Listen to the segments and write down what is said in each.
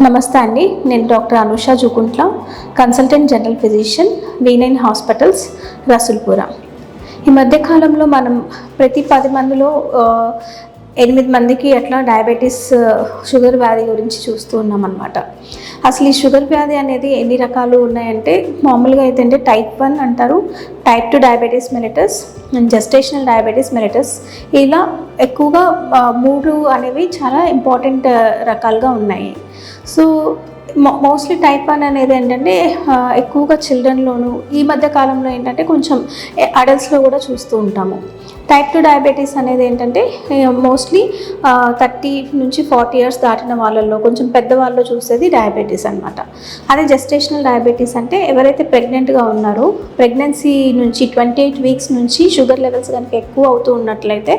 నమస్తే అండి, నేను doctor Anusha Jukuntla, consultant general physician, V9 hospitals, Rasoolpura. ఈ మధ్యకాలంలో మనం ప్రతి 10 మందిలో 8 మందికి అట్లా డయాబెటీస్, షుగర్ వ్యాధి గురించి చూస్తూ ఉన్నాం అన్నమాట. అసలు ఈ షుగర్ వ్యాధి అనేది ఎన్ని రకాలు ఉన్నాయంటే, మామూలుగా అయితే టైప్ 1 అంటారు, type 2 diabetes mellitus and gestational diabetes mellitus. ఇలా ఎక్కువగా 3 అనేవి చాలా ఇంపార్టెంట్ రకాలుగా ఉన్నాయి. సో మోస్ట్లీ టైప్ 1 అనేది ఏంటంటే ఎక్కువగా చిల్డ్రన్లోను, ఈ మధ్య కాలంలో ఏంటంటే కొంచెం అడల్ట్స్లో కూడా చూస్తూ ఉంటాము. టైప్ 2 డయాబెటీస్ అనేది ఏంటంటే మోస్ట్లీ 30 నుంచి 40 ఇయర్స్ దాటిన వాళ్ళల్లో, కొంచెం పెద్దవాళ్ళు చూసేది డయాబెటీస్ అనమాట. అదే జెస్టేషనల్ డయాబెటీస్ అంటే ఎవరైతే ప్రెగ్నెంట్గా ఉన్నారో, ప్రెగ్నెన్సీ నుంచి 28 వీక్స్ నుంచి షుగర్ లెవెల్స్ కనుక ఎక్కువ అవుతూ ఉన్నట్లయితే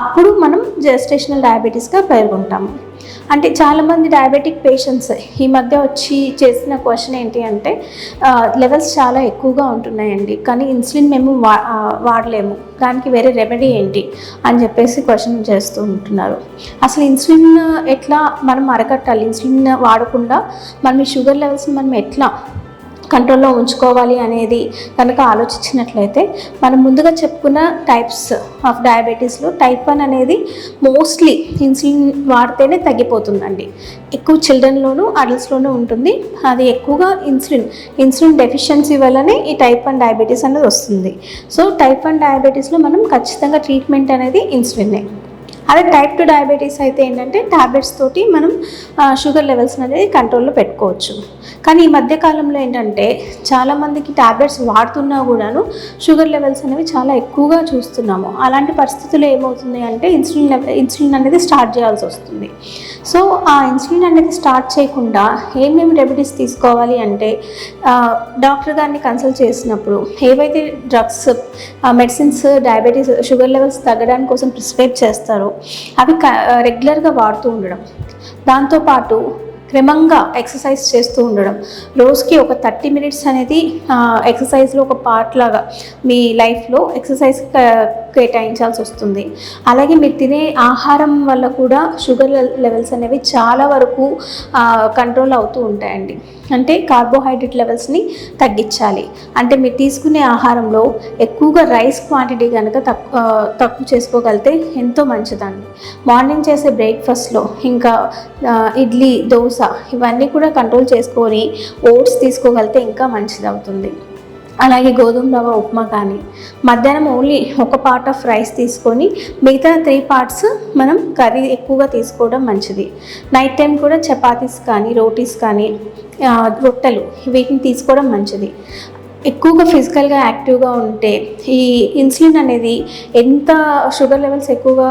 అప్పుడు మనం జెస్టేషనల్ డయాబెటీస్గా పేర్కొంటాము. అంటే చాలామంది డయాబెటిక్ పేషెంట్స్ ఈ మధ్య వచ్చి చేసిన క్వశ్చన్ ఏంటి అంటే, లెవెల్స్ చాలా ఎక్కువగా ఉంటున్నాయండి, కానీ ఇన్సులిన్ మేము వాడలేము, దానికి వేరే రెమెడీ ఏంటి అని చెప్పేసి క్వశ్చన్ చేస్తూ ఉంటున్నారు. అసలు ఇన్సులిన్ ఎట్లా మనం అరకట్టాలి, ఇన్సులిన్ వాడకుండా మనం ఈ షుగర్ లెవెల్స్ని మనం ఎట్లా కంట్రోల్లో ఉంచుకోవాలి అనేది కనుక ఆలోచించినట్లయితే, మనం ముందుగా చెప్పుకున్న టైప్స్ ఆఫ్ డయాబెటీస్లో టైప్ 1 అనేది మోస్ట్లీ ఇన్సులిన్ వాడితేనే తగ్గిపోతుందండి. ఎక్కువ చిల్డ్రన్లోనూ అడల్ట్స్లోనూ ఉంటుంది. అది ఎక్కువగా ఇన్సులిన్ డెఫిషియన్సీ వల్లనే ఈ టైప్ 1 డయాబెటీస్ అనేది వస్తుంది. సో టైప్ 1 డయాబెటీస్లో మనం ఖచ్చితంగా ట్రీట్మెంట్ అనేది ఇన్సులిన్నే. అదే టైప్ 2 డయాబెటీస్ అయితే ఏంటంటే ట్యాబ్లెట్స్ తోటి మనం షుగర్ లెవెల్స్ అనేది కంట్రోల్లో పెట్టుకోవచ్చు. కానీ ఈ మధ్యకాలంలో ఏంటంటే చాలామందికి ట్యాబ్లెట్స్ వాడుతున్నా కూడాను షుగర్ లెవెల్స్ అనేవి చాలా ఎక్కువగా చూస్తున్నాము. అలాంటి పరిస్థితుల్లో ఏమవుతుంది అంటే ఇన్సులిన్ అనేది స్టార్ట్ చేయాల్సి వస్తుంది. సో ఆ ఇన్సులిన్ అనేది స్టార్ట్ చేయకుండా ఏమేమి రెమెడీస్ తీసుకోవాలి అంటే, డాక్టర్ గారిని కన్సల్ట్ చేసినప్పుడు ఏవైతే drugs, medicines diabetes sugar levels తగ్గడానికి కోసం ప్రిస్క్రైబ్ చేస్తారో అవి రెగ్యులర్గా వాడుతూ ఉండడం, దాంతోపాటు క్రమంగా ఎక్సర్సైజ్ చేస్తూ ఉండడం, రోజుకి ఒక 30 మినిట్స్ అనేది ఎక్సర్సైజ్లో ఒక పార్ట్ లాగా మీ లైఫ్లో ఎక్సర్సైజ్ కేటాయించాల్సి వస్తుంది. అలాగే మీరు తినే ఆహారం వల్ల కూడా షుగర్ లెవెల్స్ అనేవి చాలా వరకు కంట్రోల్ అవుతూ ఉంటాయండి. అంటే కార్బోహైడ్రేట్ లెవెల్స్ని తగ్గించాలి. అంటే మీరు తీసుకునే ఆహారంలో ఎక్కువగా రైస్ క్వాంటిటీ కనుక తక్కువ చేసుకోగలిగితే ఎంతో మంచిదండి. మార్నింగ్ చేసే బ్రేక్ఫాస్ట్లో ఇంకా ఇడ్లీ, దోశ ఇవన్నీ కూడా కంట్రోల్ చేసుకొని ఓట్స్ తీసుకోగలిగితే ఇంకా మంచిది అవుతుంది. అలాగే గోధుమ రవ్వ ఉప్మా కానీ, మధ్యాహ్నం ఓన్లీ ఒక పార్ట్ ఆఫ్ రైస్ తీసుకొని మిగతా 3 పార్ట్స్ మనం కర్రీ ఎక్కువగా తీసుకోవడం మంచిది. నైట్ టైం కూడా చపాతీస్ కానీ, రోటీస్ కానీ, రొట్టెలు వీటిని తీసుకోవడం మంచిది. ఎక్కువగా ఫిజికల్గా యాక్టివ్గా ఉంటే ఈ ఇన్సులిన్ అనేది ఎంత షుగర్ లెవెల్స్ ఎక్కువగా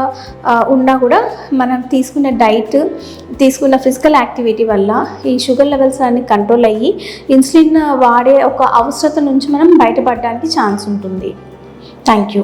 ఉన్నా కూడా మనం తీసుకున్న డైట్, తీసుకున్న ఫిజికల్ యాక్టివిటీ వల్ల ఈ షుగర్ లెవెల్స్ అన్ని కంట్రోల్ అయ్యి ఇన్సులిన్ వాడే ఒక అవసరత నుంచి మనం బయటపడడానికి ఛాన్స్ ఉంటుంది. Thank you.